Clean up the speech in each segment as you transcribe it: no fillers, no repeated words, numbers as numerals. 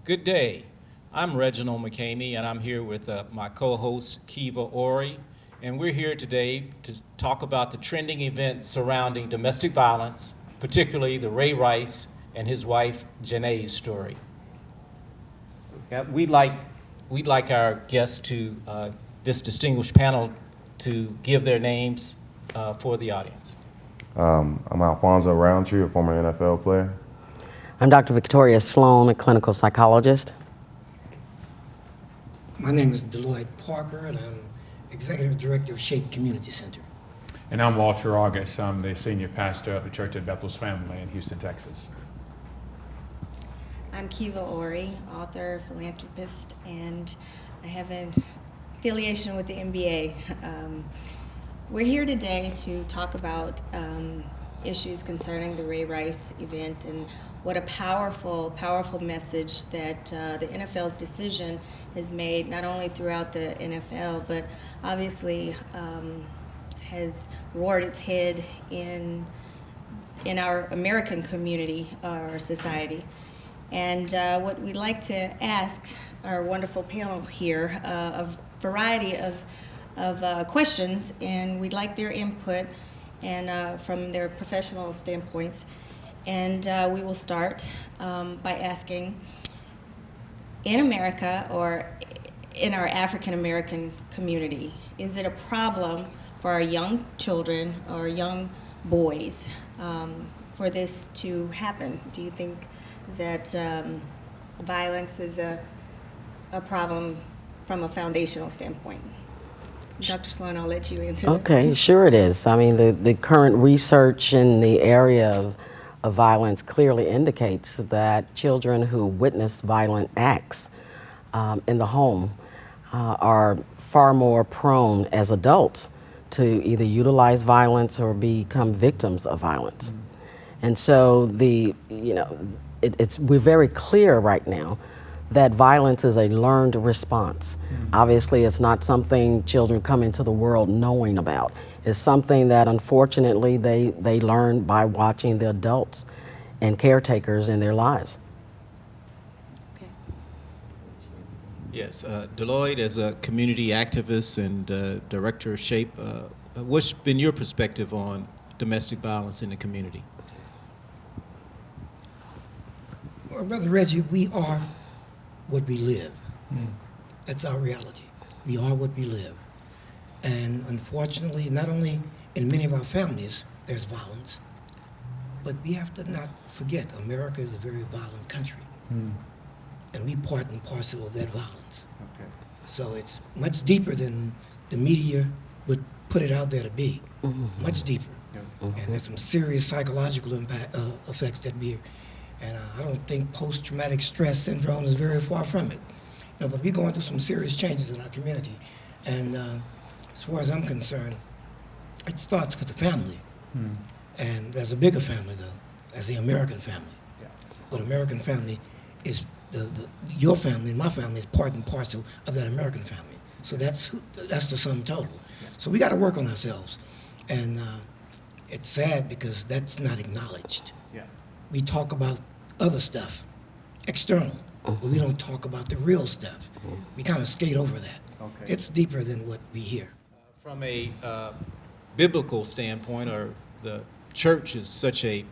Good day. I'm Reginald McCamey, and I'm here with my co-host, Kiva Ori, and we're here today to talk about the trending events surrounding domestic violence, particularly the Ray Rice and his wife, Janay's story. We'd like our guests to, this distinguished panel, to give their names for the audience. I'm Alfonso Roundtree, a former NFL player. I'm Dr. Victoria Sloan, a clinical psychologist. My name is Deloitte Parker, and I'm Executive Director of Shape Community Center. And I'm Walter August. I'm the senior pastor of the Church of Bethel's Family in Houston, Texas. I'm Kiva Ori, author, philanthropist, and I have an affiliation with the NBA. We're here today to talk about issues concerning the Ray Rice event and what a powerful, powerful message that the NFL's decision has made, not only throughout the NFL, but obviously has roared its head in our American community, our society. And what we'd like to ask our wonderful panel here, a variety of questions, and we'd like their input and from their professional standpoints. And we will start by asking, in America or in our African American community, is it a problem for our young children or young boys for this to happen? Do you think that violence is a problem from a foundational standpoint? Dr. Sloan, I'll let you answer that. Okay, sure it is. I mean, the current research in the area of violence clearly indicates that children who witness violent acts in the home are far more prone as adults to either utilize violence or become victims of violence. And so we're very clear right now that violence is a learned response. Obviously, it's not something children come into the world knowing about. It's something that unfortunately they learn by watching the adults and caretakers in their lives. Okay. Yes, Deloitte, as a community activist and director of SHAPE, what's been your perspective on domestic violence in the community? Well, Brother Reggie, we are what we live. That's our reality. We are what we live. And unfortunately, not only in many of our families, there's violence, but we have to not forget America is a very violent country. And we part and parcel of that violence. Okay. So it's much deeper than the media would put it out there to be. Much deeper. Yeah. And there's some serious psychological effects that we, and I don't think post-traumatic stress syndrome is very far from it. But we're going through some serious changes in our community. And as far as I'm concerned, it starts with the family. And there's a bigger family, though, as the American family. Yeah. But American family is, your family and my family is part and parcel of that American family. So that's the sum total. Yeah. So we got to work on ourselves. And it's sad because that's not acknowledged. Yeah. We talk about other stuff, external, but we don't talk about the real stuff. We kind of skate over that. Okay. It's deeper than what we hear. From a biblical standpoint, or the church is such a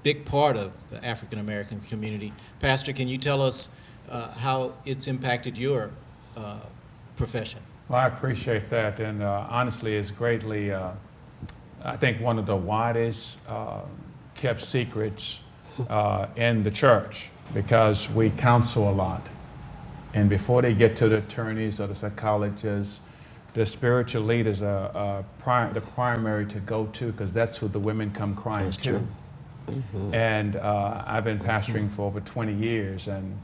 big part of the African American community. Pastor, can you tell us how it's impacted your profession? Well, I appreciate that, and honestly, it's greatly, I think, one of the widest kept secrets in the church, because we counsel a lot. And before they get to the attorneys or the psychologists, the spiritual leaders are the primary to go to, because that's who the women come crying That's to. true. And I've been pastoring for over 20 years, and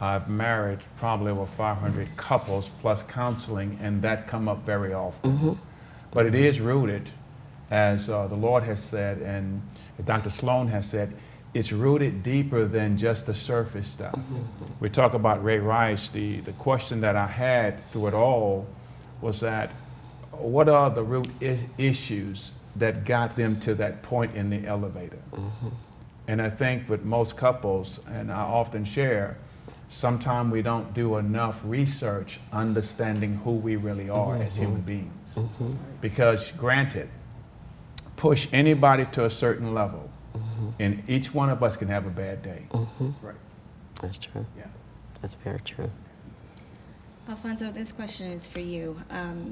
I've married probably over 500 couples plus counseling, and that come up very often. But it is rooted, as the Lord has said, and as Dr. Sloan has said, it's rooted deeper than just the surface stuff. We talk about Ray Rice. The question that I had through it all was that, what are the root issues that got them to that point in the elevator? And I think with most couples, and I often share, sometimes we don't do enough research understanding who we really are as human beings. Because granted, push anybody to a certain level, and each one of us can have a bad day. Right. That's true. Yeah. That's very true. Alfonso, this question is for you.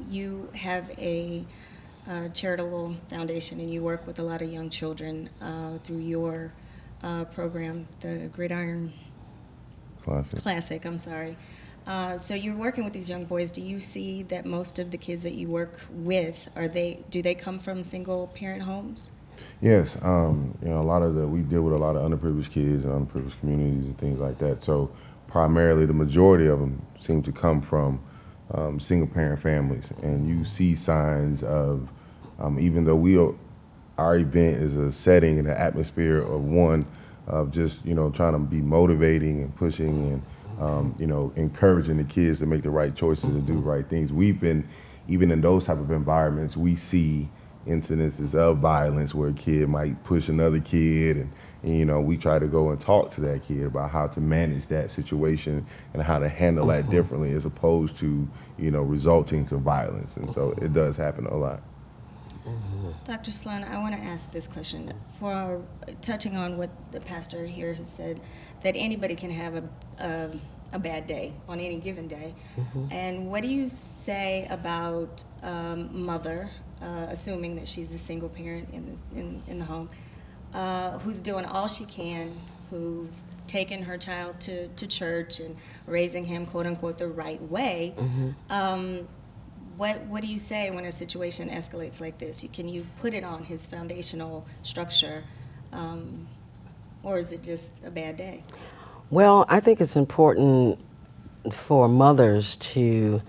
You have a charitable foundation, and you work with a lot of young children through your program, the Gridiron Classic. I'm sorry. So you're working with these young boys. Do you see that most of the kids that you work with do they come from single parent homes? Yes, we deal with a lot of underprivileged kids and underprivileged communities and things like that. So primarily the majority of them seem to come from single parent families. And you see signs of, even though our event is a setting and an atmosphere of just, trying to be motivating and pushing and, encouraging the kids to make the right choices and do the right things. Even in those type of environments, we see incidences of violence where a kid might push another kid, and we try to go and talk to that kid about how to manage that situation and how to handle that differently as opposed to, resulting to violence. And so it does happen a lot. Dr. Sloan, I want to ask this question. For touching on what the pastor here has said, that anybody can have a bad day on any given day. And what do you say about mother, assuming that she's the single parent in the home, who's doing all she can, who's taking her child to church and raising him, quote unquote, the right way? What do you say when a situation escalates like this? Can you put it on his foundational structure, or is it just a bad day? Well, I think it's important for mothers to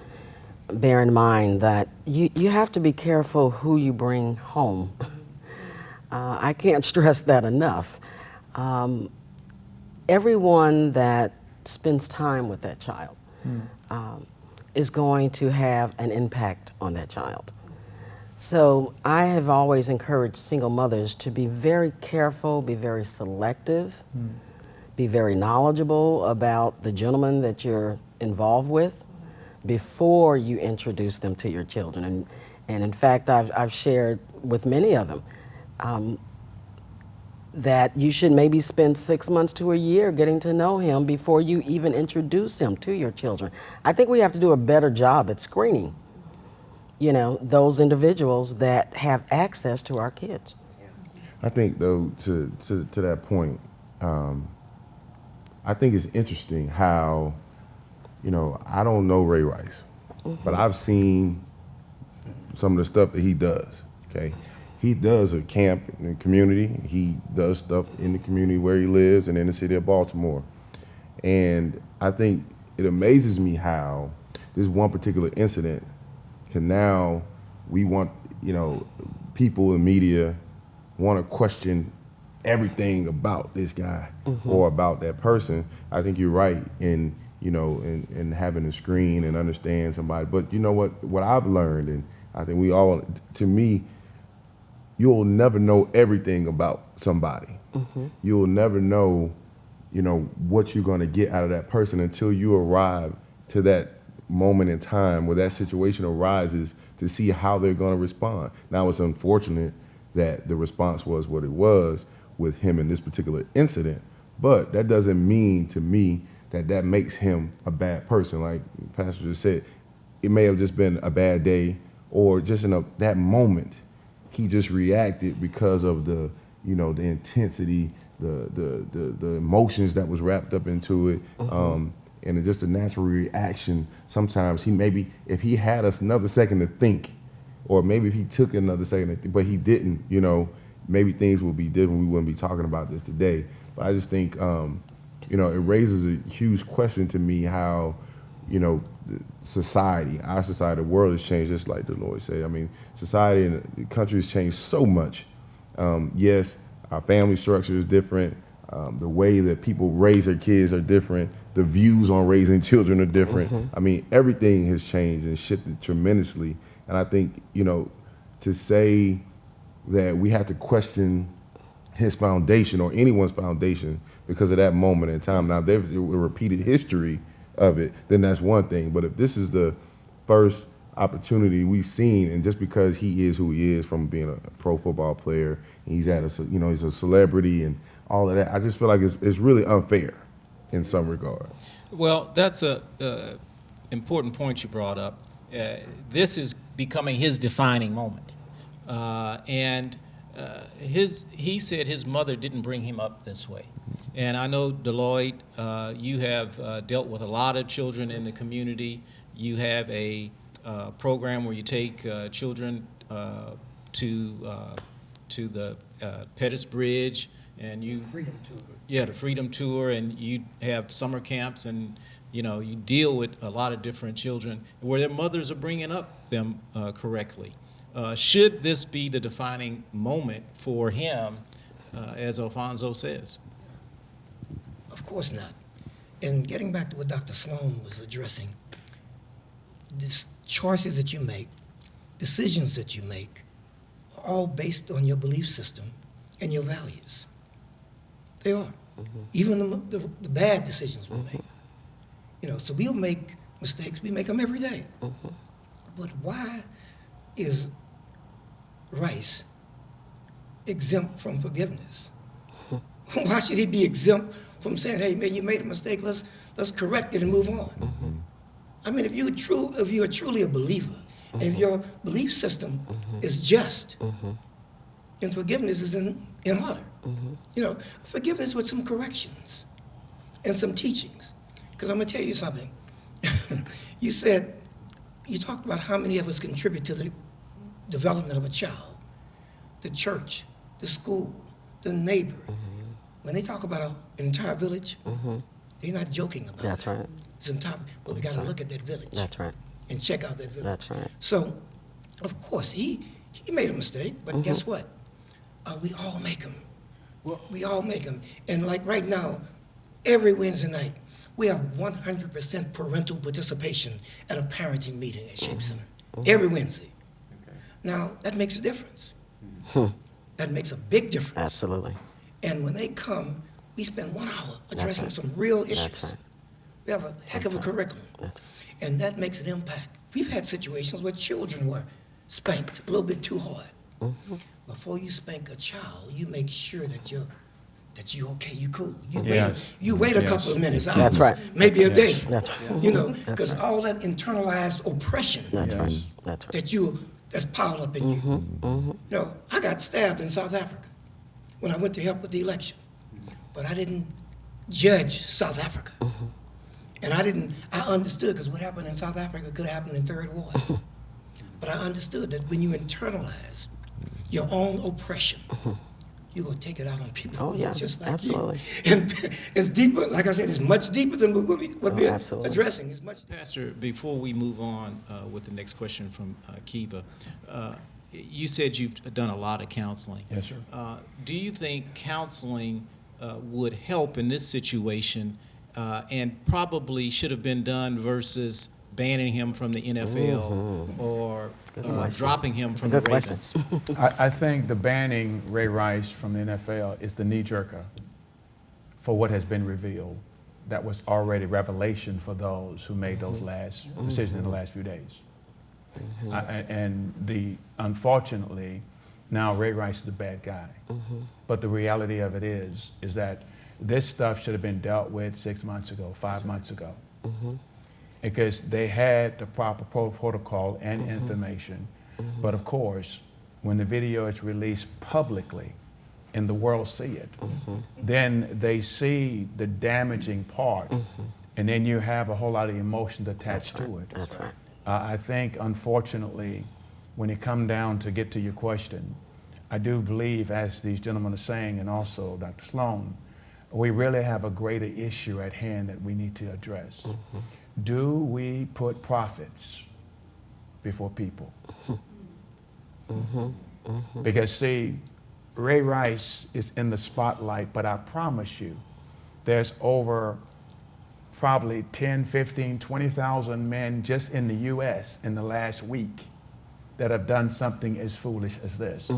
bear in mind that you have to be careful who you bring home. I can't stress that enough. Everyone that spends time with that child is going to have an impact on that child. So I have always encouraged single mothers to be very careful, be very selective, be very knowledgeable about the gentleman that you're involved with before you introduce them to your children. And in fact, I've shared with many of them that you should maybe spend 6 months to a year getting to know him before you even introduce him to your children. I think we have to do a better job at screening, those individuals that have access to our kids. I think, though, to that point, I think it's interesting how, I don't know Ray Rice, but I've seen some of the stuff that he does, okay? He does a camp in the community. He does stuff in the community where he lives and in the city of Baltimore. And I think it amazes me how this one particular incident can now, we want, people in media want to question everything about this guy or about that person. I think you're right in, in having to screen and understand somebody. But you know what I've learned, and I think we all, to me, you'll never know everything about somebody. You'll never know, what you're going to get out of that person until you arrive to that moment in time where that situation arises to see how they're going to respond. Now, it's unfortunate that the response was what it was with him in this particular incident, but that doesn't mean to me that makes him a bad person. Like the pastor just said, it may have just been a bad day, or just in that moment, he just reacted because of the intensity, the emotions that was wrapped up into it, and just a natural reaction. Sometimes if he had another second to think, or maybe if he took another second to think, but he didn't, maybe things would be different. We wouldn't be talking about this today. But I just think, it raises a huge question to me how, society, our society, the world has changed, just like the Lord said. I mean, society and the country has changed so much. Yes, our family structure is different. The way that people raise their kids are different. The views on raising children are different. I mean, everything has changed and shifted tremendously. And I think, to say that we have to question his foundation or anyone's foundation because of that moment in time. Now, there's a repeated history of it, then that's one thing. But if this is the first opportunity we've seen, and just because he is who he is from being a pro football player, and he's he's a celebrity and all of that, I just feel like it's really unfair in some regard. Well, that's a important point you brought up. This is becoming his defining moment, he said his mother didn't bring him up this way. And I know, Deloitte, you have dealt with a lot of children in the community. You have a program where you take children to the Pettus Bridge, and you Freedom Tour. Yeah, the Freedom Tour, and you have summer camps, and you deal with a lot of different children where their mothers are bringing up them correctly. Should this be the defining moment for him, as Alfonso says? Of course not. And getting back to what Dr. Sloan was addressing, these choices that you make, decisions that you make, are all based on your belief system and your values. They are. Even the bad decisions we make. So we'll make mistakes. We make them every day. But why is Rice exempt from forgiveness? Why should he be exempt from saying, "Hey, man, you made a mistake. Let's correct it and move on"? I mean, if you're truly a believer, and if your belief system is just, then forgiveness is in order. Forgiveness with some corrections and some teachings. Because I'm going to tell you something. You talked about how many of us contribute to the development of a child. The church, the school, the neighbor. When they talk about an entire village, they're not joking about That's that. right. It's entire, but we got to look at that village. That's right. And check out that village. That's right. So, of course, he made a mistake, but guess what? We all make them. We all make them. And like right now, every Wednesday night, we have 100% parental participation at a parenting meeting at Shape Center. Every Wednesday. Now, that makes a difference. That makes a big difference. Absolutely. And when they come, we spend 1 hour addressing some real issues. That's right. We have a heck of a curriculum. And that makes an impact. We've had situations where children were spanked a little bit too hard. Before you spank a child, you make sure that you're okay, you cool. You wait a couple of minutes, hours, That's right. maybe a day. That's right. Because all that internalized oppression That's right. That's right. that's piled up in you. I got stabbed in South Africa when I went to help with the election. But I didn't judge South Africa. And I understood, because what happened in South Africa could happen in Third Ward. But I understood that when you internalize your own oppression, you're going to take it out on people Oh, who yeah, look just like absolutely. you. And it's deeper, like I said, it's much deeper than what we're absolutely. addressing. It's much deeper. Pastor, before we move on with the next question from Kiva, you said you've done a lot of counseling. Yes, sir. Do you think counseling would help in this situation and probably should have been done versus banning him from the NFL or dropping him from the Ravens? I think the banning Ray Rice from the NFL is the knee-jerker for what has been revealed. That was already revelation for those who made those last decisions in the last few days. Unfortunately, now Ray Rice is a bad guy. But the reality of it is that this stuff should have been dealt with 6 months ago, 5 months ago. Because they had the proper protocol and information. But of course, when the video is released publicly and the world see it, then they see the damaging part, and then you have a whole lot of emotions attached to it. That's right. I think, unfortunately, when it comes down to get to your question, I do believe, as these gentlemen are saying, and also Dr. Sloan, we really have a greater issue at hand that we need to address. Do we put profits before people? Because, see, Ray Rice is in the spotlight, but I promise you, there's over probably 10, 15, 20,000 men just in the U.S. in the last week that have done something as foolish as this,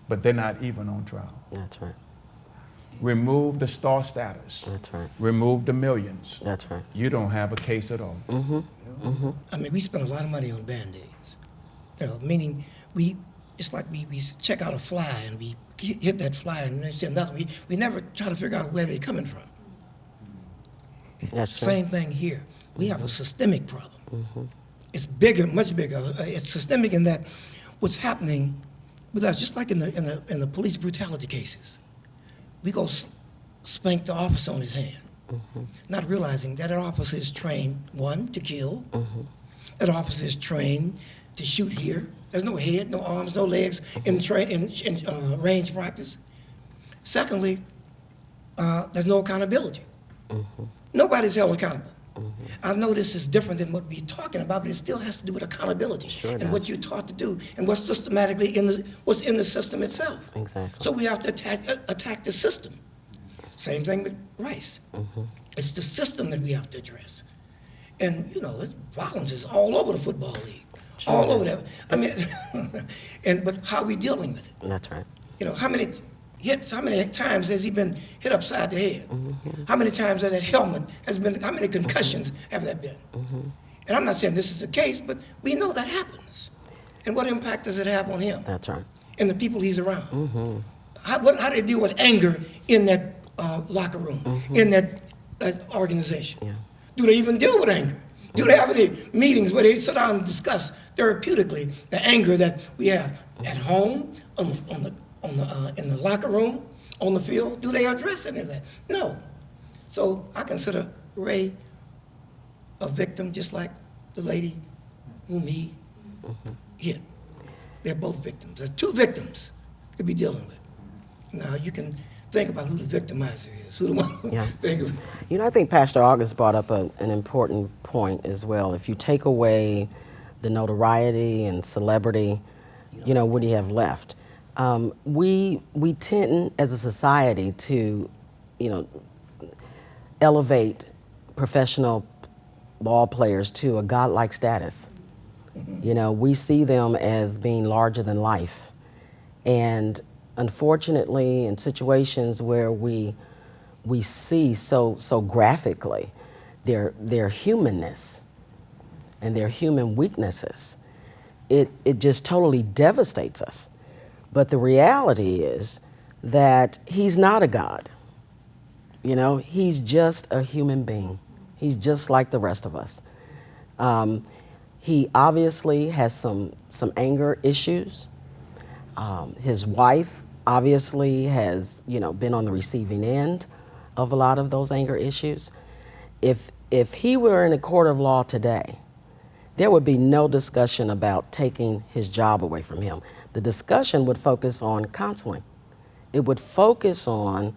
but they're not even on trial. That's right. remove the star status, That's right. remove the millions, That's right. you don't have a case at all. I mean, we spend a lot of money on Band-Aids. You know, meaning it's like we check out a fly and we hit that fly and then see another. We never try to figure out where they're coming from. That's true. Same thing here. We have a systemic problem. It's bigger, much bigger. It's systemic in that what's happening with us, just like in the police brutality cases, we go spank the officer on his hand, not realizing that an officer is trained, one, to kill. That officer is trained to shoot here. There's no head, no arms, no legs in range practice. Secondly, there's no accountability. Nobody's held accountable. I know this is different than what we're talking about, but it still has to do with accountability and what you're taught to do and what's systematically what's in the system itself. Exactly. So we have to attack the system. Same thing with Rice. It's the system that we have to address. And you know, violence is all over the football league, all over that. I mean, but how are we dealing with it? That's right. You know, how many hits, how many times has he been hit upside the head? How many times has that helmet has been, how many concussions have that been? And I'm not saying this is the case, but we know that happens. And what impact does it have on him That's right. and the people he's around? How do they deal with anger in that locker room, in that organization? Yeah. Do they even deal with anger? Do they have any meetings where they sit down and discuss therapeutically the anger that we have at home, in the locker room, on the field? Do they address any of that? No. So I consider Ray a victim, just like the lady whom he hit. They're both victims. There's two victims to be dealing with. Now you can think about who the victimizer is, who the one who think of. You know, I think Pastor August brought up an important point as well. If you take away the notoriety and celebrity, you know, what do you have left? We tend as a society to, you know, elevate professional ball players to a godlike status. You know, we see them as being larger than life. And unfortunately, in situations where we see so graphically their humanness and their human weaknesses, it just totally devastates us. But the reality is that he's not a god. You know, he's just a human being. He's just like the rest of us. He obviously has some anger issues. His wife obviously has, you know, been on the receiving end of a lot of those anger issues. If he were in a court of law today, there would be no discussion about taking his job away from him. The discussion would focus on counseling. It would focus on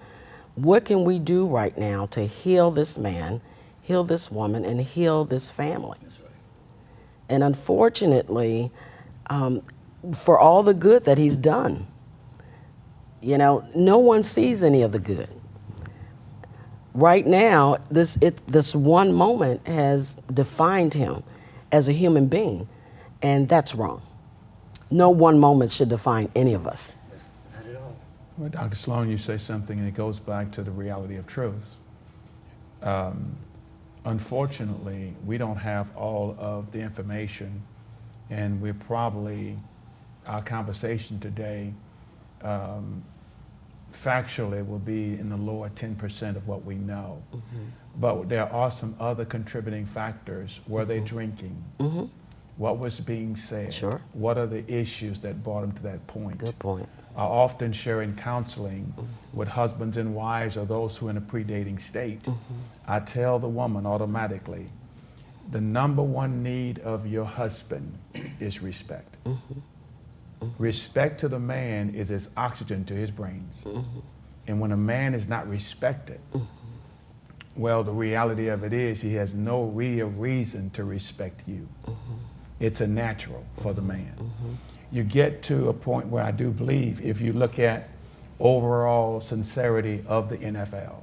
what can we do right now to heal this man, heal this woman, and heal this family. That's right. And unfortunately, for all the good that he's done, you know, no one sees any of the good. Right now, this one moment has defined him as a human being, and that's wrong. No one moment should define any of us. Not at all. Well, Dr. Sloan, you say something, and it goes back to the reality of truth. Unfortunately, we don't have all of the information, and we're probably, our conversation today, factually will be in the lower 10% of what we know. But there are some other contributing factors. Were they drinking? What was being said? Sure. What are the issues that brought them to that point? Good point. I often share in counseling with husbands and wives or those who are in a predating state. I tell the woman automatically, the number one need of your husband is respect. Respect to the man is his oxygen to his brains. And when a man is not respected, well, the reality of it is he has no real reason to respect you. It's a natural for the man. You get to a point where I do believe if you look at overall sincerity of the NFL,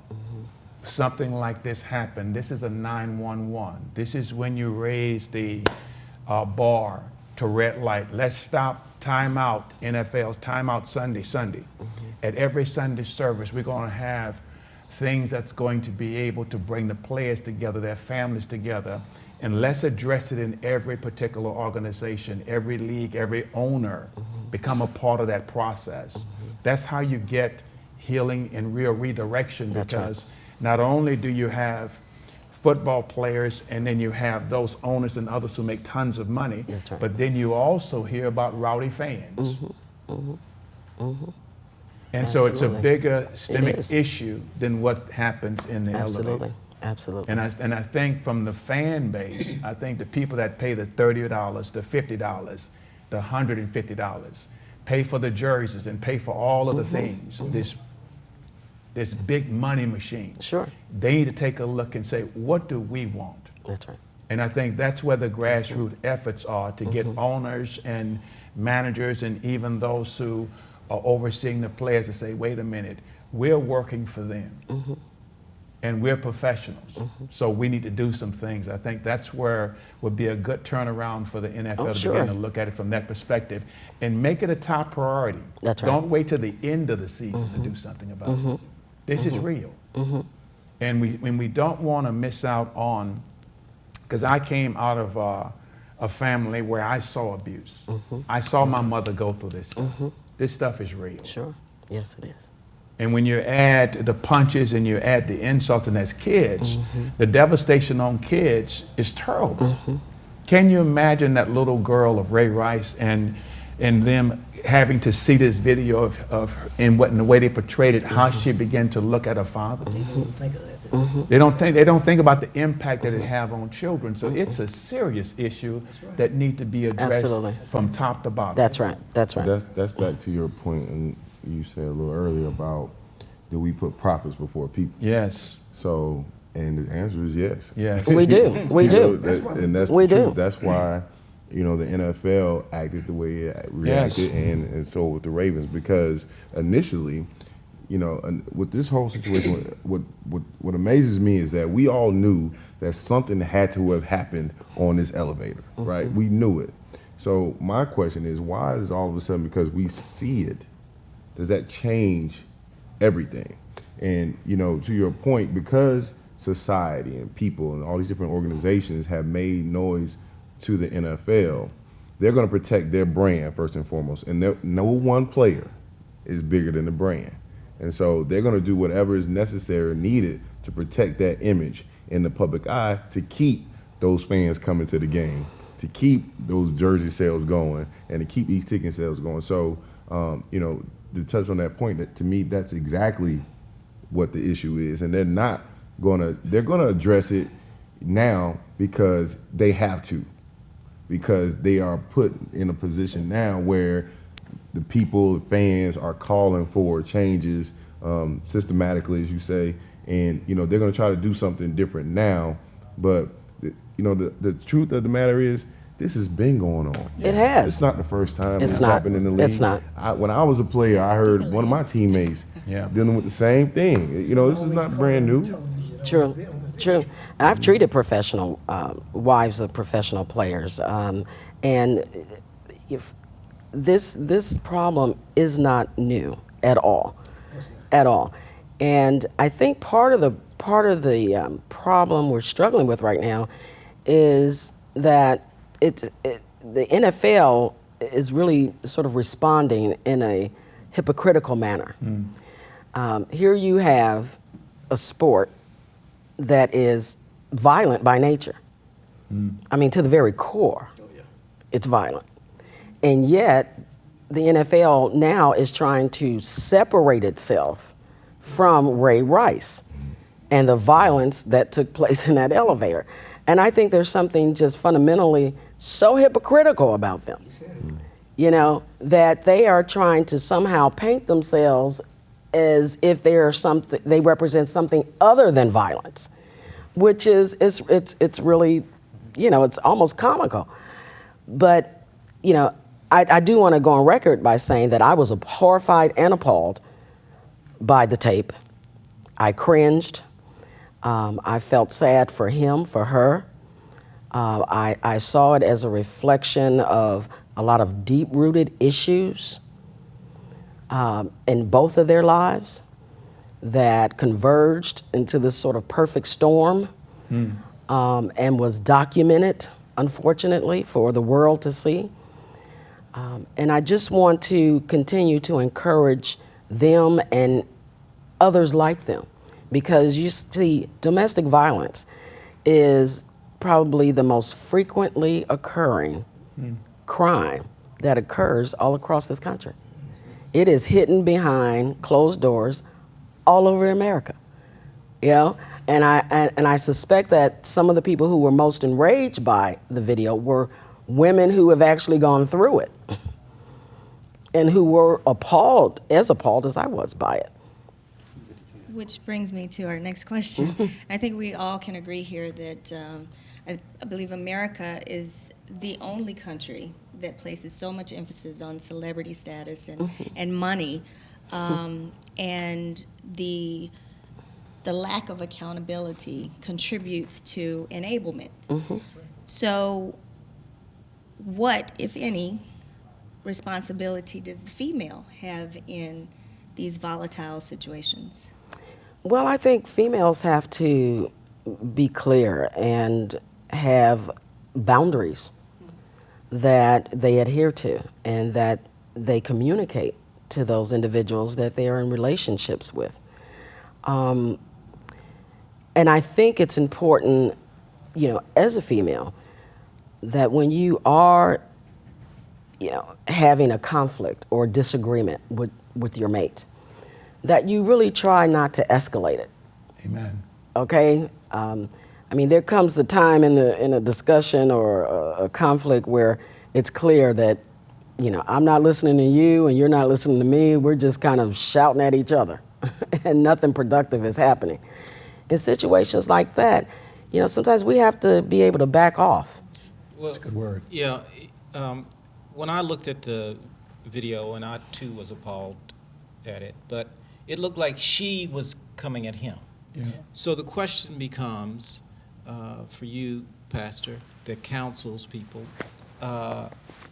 something like this happened. This is a 911. This is when you raise the bar to red light. Let's stop, time out, NFL's time out Sunday. At every Sunday service, we're going to have things that's going to be able to bring the players together, their families together, and let's address it in every particular organization, every league, every owner, become a part of that process. That's how you get healing and real redirection, because not only do you have football players and then you have those owners and others who make tons of money, but then you also hear about rowdy fans. And so it's a bigger systemic issue than what happens in the elevator. Absolutely. And I think from the fan base, I think the people that pay the $30, the $50, the $150, pay for the jerseys and pay for all of the things, this big money machine. Sure. They need to take a look and say, what do we want? That's right. And I think that's where the grassroots efforts are, to get owners and managers and even those who are overseeing the players to say, wait a minute, we're working for them. And we're professionals, so we need to do some things. I think that's where would be a good turnaround for the NFL to begin to look at it from that perspective and make it a top priority. That's right. Don't wait till the end of the season to do something about it. This is real. And we don't want to miss out on, because I came out of a family where I saw abuse. I saw my mother go through this stuff. This stuff is real. Sure. Yes, it is. And when you add the punches and you add the insults, and as kids, the devastation on kids is terrible. Can you imagine that little girl of Ray Rice and them having to see this video of in the way they portrayed it, how she began to look at her father? They don't think of that. They don't think about the impact that it have on children. So it's a serious issue that need to be addressed from top to bottom. That's right. That's right. That's back to your point, and you said a little earlier about, do we put profits before people? Yes. So, and the answer is yes. Yes. We do. We do. And that's We the do. truth. That's why, the NFL acted the way it reacted, and so with the Ravens, because initially, with this whole situation, what amazes me is that we all knew that something had to have happened on this elevator, right? We knew it. So my question is, why is all of a sudden, because we see it, does that change everything? And to your point, because society and people and all these different organizations have made noise to the NFL, they're going to protect their brand first and foremost. And no one player is bigger than the brand. And so they're going to do whatever is necessary or needed to protect that image in the public eye, to keep those fans coming to the game, to keep those jersey sales going, and to keep these ticket sales going. So, to touch on that point, that to me, that's exactly what the issue is. And they're going to address it now because they have to, because they are put in a position now where the people, the fans, are calling for changes systematically, as you say, and they're going to try to do something different now. But the truth of the matter is, this has been going on. It has. It's not the first time It's it's not. happened in the league. It's not. When I was a player, I heard one of my teammates dealing with the same thing. This is not brand new. True. I've treated professional wives of professional players, and if this problem is not new at all, And I think part of the problem we're struggling with right now is that the NFL is really sort of responding in a hypocritical manner. Here you have a sport that is violent by nature. I mean, to the very core, it's violent. And yet, the NFL now is trying to separate itself from Ray Rice and the violence that took place in that elevator. And I think there's something just fundamentally so hypocritical about them, that they are trying to somehow paint themselves as if they represent something other than violence, which is it's really, it's almost comical. But, I do want to go on record by saying that I was horrified and appalled by the tape. I cringed. I felt sad for him, for her. I saw it as a reflection of a lot of deep-rooted issues in both of their lives that converged into this sort of perfect storm and was documented, unfortunately, for the world to see. And I just want to continue to encourage them and others like them, because you see, domestic violence is probably the most frequently occurring crime that occurs all across this country. It is hidden behind closed doors all over America, you know? And I suspect that some of the people who were most enraged by the video were women who have actually gone through it and who were appalled as I was by it. Which brings me to our next question. I think we all can agree here that I believe America is the only country that places so much emphasis on celebrity status and money, and the lack of accountability contributes to enablement. So what, if any, responsibility does the female have in these volatile situations? Well, I think females have to be clear and have boundaries that they adhere to and that they communicate to those individuals that they are in relationships with. And I think it's important, you know, as a female, that when you are, you know, having a conflict or disagreement with your mate, that you really try not to escalate it. Amen. Okay? I mean, there comes a time in a discussion or a conflict where it's clear that, you know, I'm not listening to you and you're not listening to me. We're just kind of shouting at each other and nothing productive is happening. In situations like that, you know, sometimes we have to be able to back off. Well, That's a good word. yeah, when I looked at the video, and I too was appalled at it, but it looked like she was coming at him. Yeah. So the question becomes, for you, Pastor, that counsels people,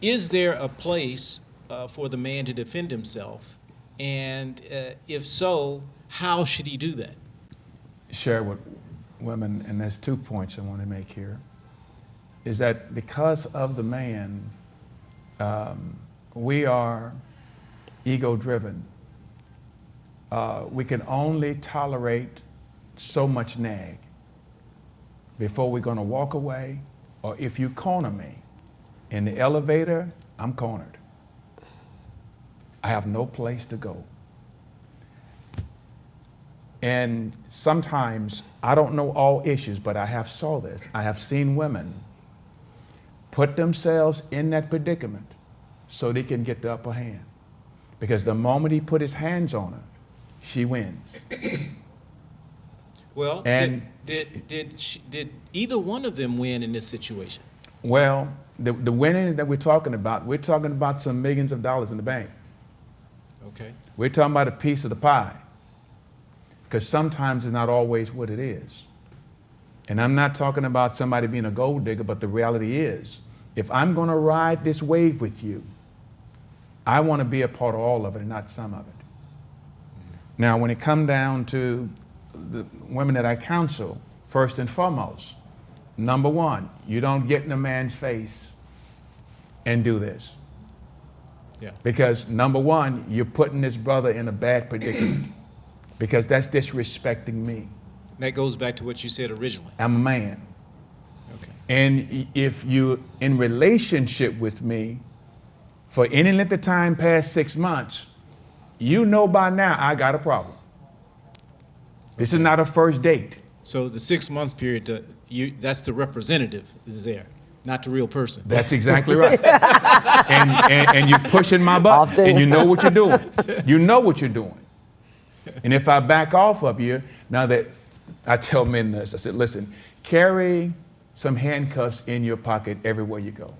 is there a place for the man to defend himself? And if so, how should he do that? Share with women, and there's 2 points I want to make here, is that because of the man, we are ego-driven. We can only tolerate so much nag before we're going to walk away, or if you corner me in the elevator, I'm cornered. I have no place to go. And sometimes, I don't know all issues, but I have saw this. I have seen women put themselves in that predicament so they can get the upper hand. Because the moment he put his hands on her, she wins. Well, And did either one of them win in this situation? Well, the winning that we're talking about some millions of dollars in the bank. Okay. We're talking about a piece of the pie. Because sometimes it's not always what it is. And I'm not talking about somebody being a gold digger, but the reality is, if I'm going to ride this wave with you, I want to be a part of all of it and not some of it. Now, when it comes down to the women that I counsel, first and foremost, number one, you don't get in a man's face and do this. Yeah. Because number one, you're putting this brother in a bad predicament. Because that's disrespecting me. That goes back to what you said originally. I'm a man. Okay. And if you're in relationship with me for any length of time past 6 months, you know by now I got a problem. This is not a first date. So the 6 months period, that's the representative is there, not the real person. That's exactly right. and you're pushing my buttons, Often. and you know what you're doing. You know what you're doing. And if I back off of you, now that I tell men this, I said, listen, carry some handcuffs in your pocket everywhere you go.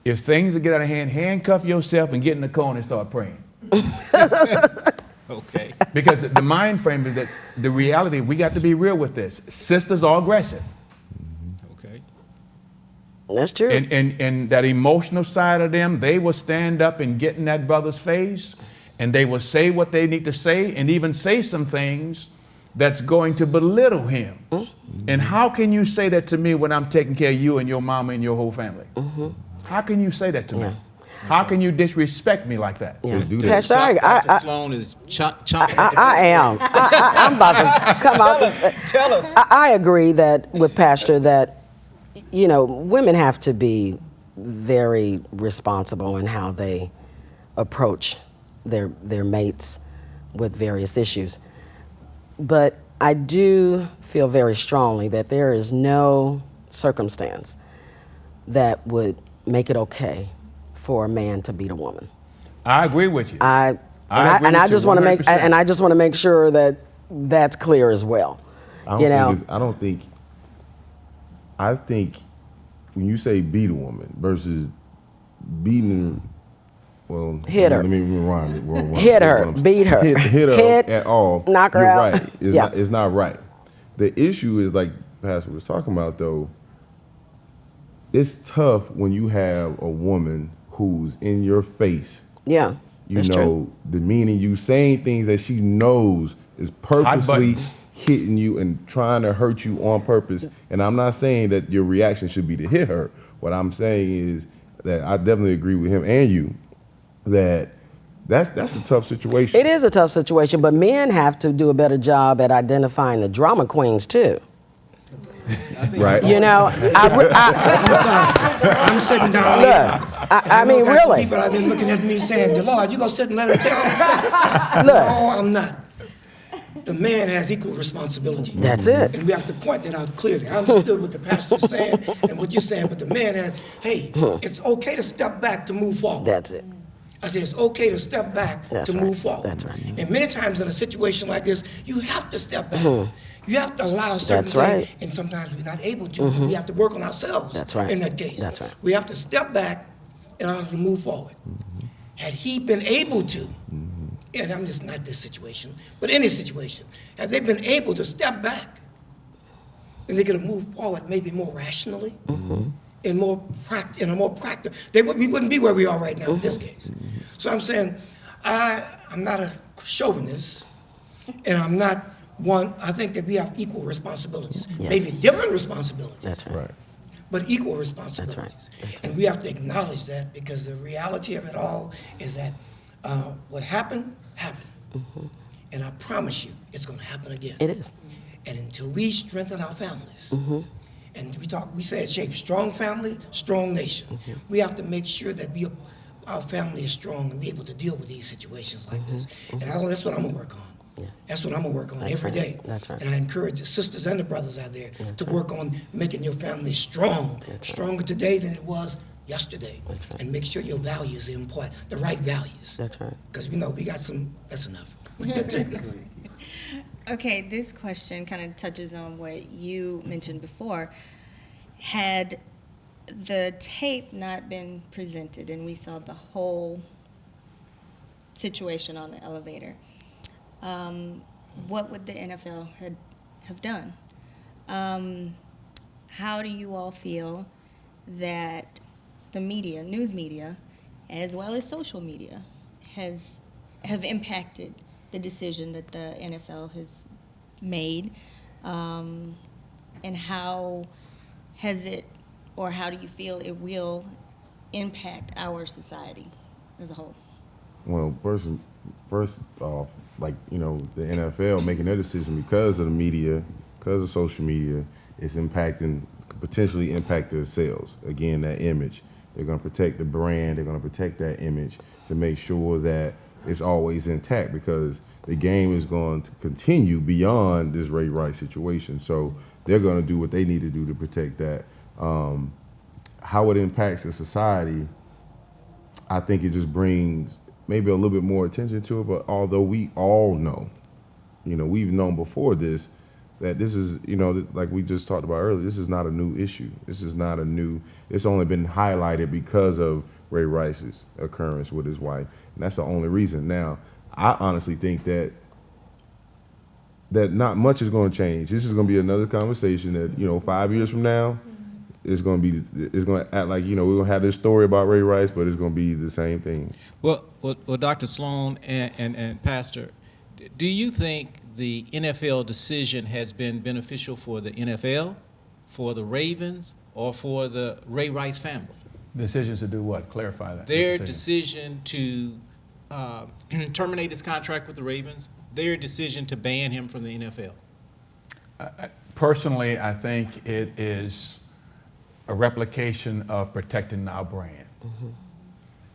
If things get out of hand, handcuff yourself and get in the corner and start praying. Okay. Because the mind frame is that the reality, we got to be real with this. Sisters are aggressive. Okay. That's true. And that emotional side of them, they will stand up and get in that brother's face, and they will say what they need to say, and even say some things that's going to belittle him. And how can you say that to me when I'm taking care of you and your mama and your whole family? How can you say that to me? How can you disrespect me like that? Yeah. do that. Pastor, Dr. Sloan is chomping at the I am. I'm about to come out and say. Tell us. I agree that with Pastor that, you know, women have to be very responsible in how they approach their mates with various issues. But I do feel very strongly that there is no circumstance that would make it okay for a man to beat a woman. I agree with you. I agree with just you want to make 100%. and I just want to make sure that that's clear as well. I think when you say beat a woman versus beating, well, Hit her. Let me rewind it. Hit her, beat her, hit her hit, at all. knock her you're out. Right. It's not right. The issue is, like Pastor was talking about, though. It's tough when you have a woman who's in your face. Yeah, You that's know, true. demeaning you, saying things that she knows is purposely buttons. hitting you and trying to hurt you on purpose. And I'm not saying that your reaction should be to hit her. What I'm saying is that I definitely agree with him and you that that's a tough situation. It is a tough situation, but men have to do a better job at identifying the drama queens too. Right. You know, I'm sorry. I'm sitting down look, here. I know mean, there's some really, people out there looking at me saying, Lord, you gonna sit and let him tell us that? Look. No, I'm not. The man has equal responsibility. That's it. And we have to point that out clearly. I understood what the pastor's saying and what you're saying, but the man has, hey, it's okay to step back to move forward. that's it. I said, it's okay to step back That's to right. move forward. That's right. And many times in a situation like this, you have to step back. You have to allow certain That's things, right. and sometimes we're not able to. We have to work on ourselves That's right. in that case. That's right. We have to step back in order to move forward. Had he been able to, and I'm just not this situation, but any situation, had they been able to step back, then they could have moved forward maybe more rationally and more in a more practical. We wouldn't be where we are right now in this case. So I'm saying, I'm not a chauvinist, and I'm not one. I think that we have equal responsibilities, Yes. maybe different responsibilities, That's right. Right. but equal responsibilities. And we have to acknowledge that, because the reality of it all is that what happened, happened. And I promise you, it's going to happen again. It is. And until we strengthen our families, and we say it shapes strong family, strong nation. We have to make sure that our family is strong and be able to deal with these situations like this. And that's what I'm going to work on. Yeah. That's what I'm going to work on That's every right. day. That's right. And I encourage the sisters and the brothers out there to work on making your family strong, stronger today than it was yesterday. And make sure your values are important, the right values. That's right. Because we know we got some, that's enough. Okay, this question kind of touches on what you mentioned before. Had the tape not been presented and we saw the whole situation on the elevator, what would the NFL have done? How do you all feel that the media, news media, as well as social media, have impacted the decision that the NFL has made, and how has it, or how do you feel it will impact our society as a whole? Well, first off, like, you know, the NFL making their decision because of the media, because of social media, it's potentially impact their sales. Again, that image. They're going to protect the brand. They're going to protect that image to make sure that it's always intact, because the game is going to continue beyond this Ray Rice situation. So they're going to do what they need to do to protect that. How it impacts the society, I think it just brings maybe a little bit more attention to it. But although we all know, you know, we've known before this, that this is, you know, like we just talked about earlier, this is not a new issue. This is not a new, it's only been highlighted because of Ray Rice's occurrence with his wife. And that's the only reason. Now, I honestly think that not much is going to change. This is going to be another conversation that, you know, 5 years from now, it's going to act like, we're going to have this story about Ray Rice, but it's going to be the same thing. Well, Dr. Sloan and Pastor, do you think the NFL decision has been beneficial for the NFL, for the Ravens, or for the Ray Rice family? Decisions to do what? Clarify that. Their decision to terminate his contract with the Ravens, their decision to ban him from the NFL. Personally, I think it is a replication of protecting our brand.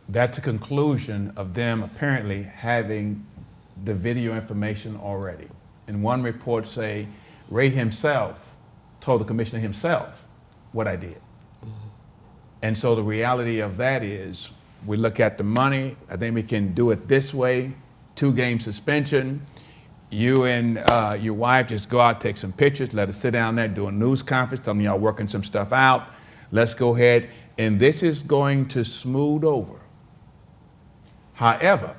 That's a conclusion of them apparently having the video information already. And one report say Ray himself told the commissioner himself what I did. And so the reality of that is we look at the money. I think we can do it this way, 2-game suspension. You and your wife just go out, take some pictures, let us sit down there, do a news conference, tell them y'all working some stuff out. Let's go ahead. And this is going to smooth over. However,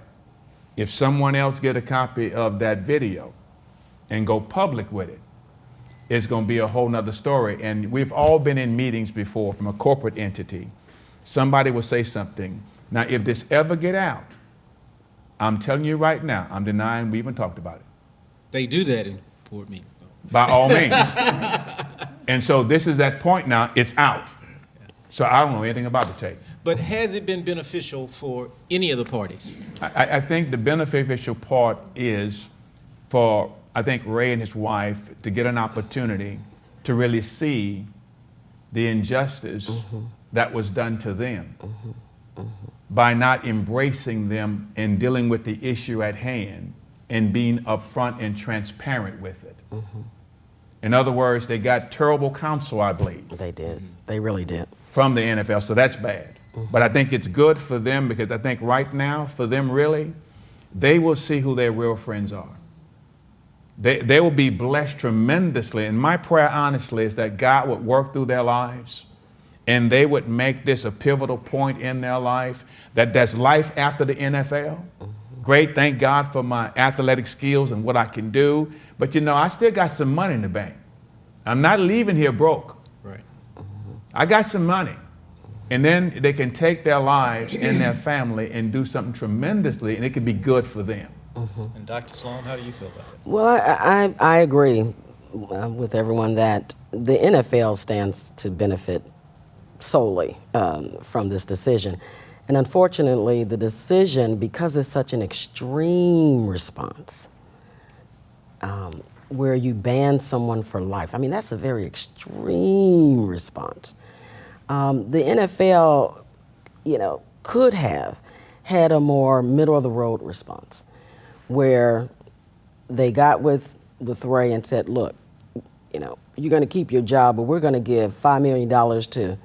if someone else get a copy of that video and go public with it, it's going to be a whole nother story. And we've all been in meetings before from a corporate entity. Somebody will say something. Now, if this ever get out, I'm telling you right now, I'm denying we even talked about it. They do that in board meetings, though. By all means. And so this is that point now, it's out. So I don't know anything about the tape. But has it been beneficial for any of the parties? I think the beneficial part is for, I think, Ray and his wife to get an opportunity to really see the injustice that was done to them by not embracing them and dealing with the issue at hand and being upfront and transparent with it. In other words, they got terrible counsel, I believe. They did. They really did. From the NFL, so that's bad. But I think it's good for them because I think right now, for them really, they will see who their real friends are. They will be blessed tremendously. And my prayer, honestly, is that God would work through their lives and they would make this a pivotal point in their life, that there's life after the NFL. Great, thank God for my athletic skills and what I can do. But I still got some money in the bank. I'm not leaving here broke. Right. I got some money. And then they can take their lives and their family and do something tremendously, and it can be good for them. And Dr. Sloan, how do you feel about that? Well, I agree with everyone that the NFL stands to benefit solely from this decision. And unfortunately, the decision, because it's such an extreme response, where you ban someone for life, I mean, that's a very extreme response. The NFL, could have had a more middle-of-the-road response, where they got with Ray and said, look, you're going to keep your job, but we're going to give $5 million to,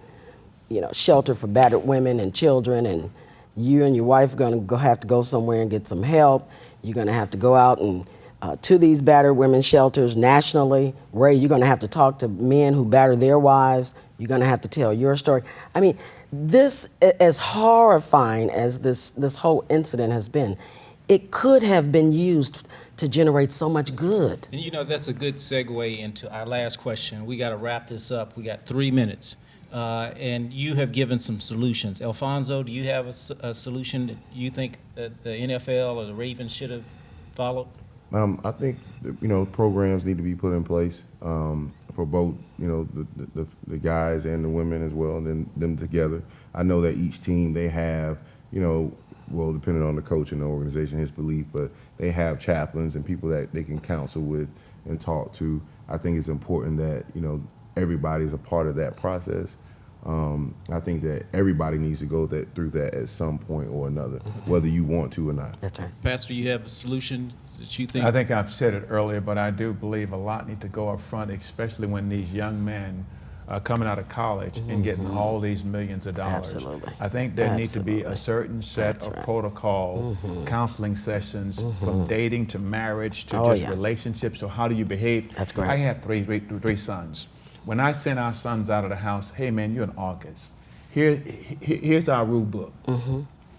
shelter for battered women and children, and you and your wife are going to have to go somewhere and get some help. You're going to have to go out and to these battered women's shelters nationally. Ray, you're going to have to talk to men who batter their wives. You're going to have to tell your story. I mean, this, as horrifying as this whole incident has been, it could have been used to generate so much good. And that's a good segue into our last question. We got to wrap this up. We got 3 minutes. And you have given some solutions. Alfonso, do you have a solution that you think that the NFL or the Ravens should have followed? I think programs need to be put in place for both the guys and the women as well, and them together. I know that each team, they have depending on the coach and the organization, his belief, but they have chaplains and people that they can counsel with and talk to. I think it's important that everybody's a part of that process. I think that everybody needs to go through that at some point or another, whether you want to or not. That's right. Pastor, you have a solution that you think? I think I've said it earlier, but I do believe a lot need to go up front, especially when these young men are coming out of college and getting all these millions of dollars. Absolutely. I think there needs to be a certain set That's of right. protocol, counseling sessions, from dating to marriage to Oh, just yeah. relationships. So how do you behave? That's great. I have three sons. When I send our sons out of the house, hey man, you're in August. Here's our rule book.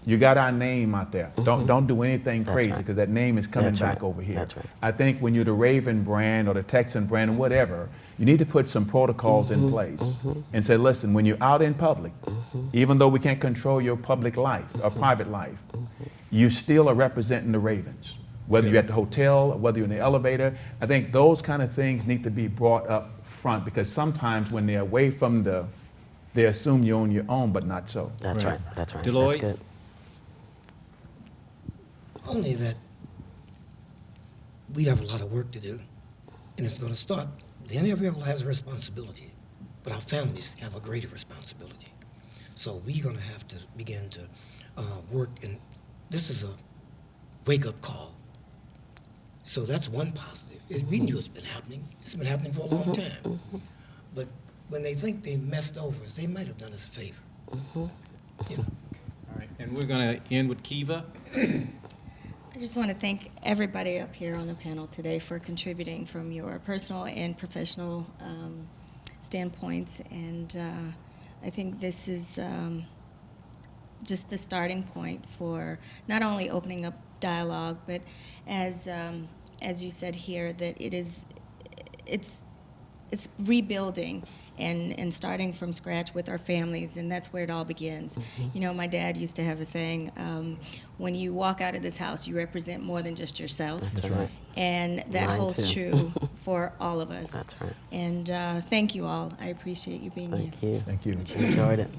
You got our name out there. Don't do anything That's crazy right. because that name is coming That's back right. over here. That's right. I think when you're the Raven brand or the Texan brand or whatever, You need to put some protocols in place and say, listen, when you're out in public, even though we can't control your public life or private life, you still are representing the Ravens. Whether you're at the hotel, or whether you're in the elevator, I think those kind of things need to be brought up front, because sometimes when they're away from they assume you're on your own, but not so. That's right. That's right. Deloitte? That's good. Only that we have a lot of work to do, and it's going to start. The individual has a responsibility, but our families have a greater responsibility. So we're going to have to begin to work, and this is a wake-up call. So that's one positive. We knew it's been happening. It's been happening for a long time. But when they think they messed over us, they might have done us a favor. You know. All right, and we're going to end with Kiva. I just want to thank everybody up here on the panel today for contributing from your personal and professional standpoints. And I think this is just the starting point for not only opening up dialogue, but as you said here, that it's rebuilding and starting from scratch with our families, and that's where it all begins. You know, my dad used to have a saying, when you walk out of this house, you represent more than just yourself. That's right. And that Mine holds too. true for all of us. That's right. And thank you all. I appreciate you being here. Thank you. Thank you. Enjoyed it.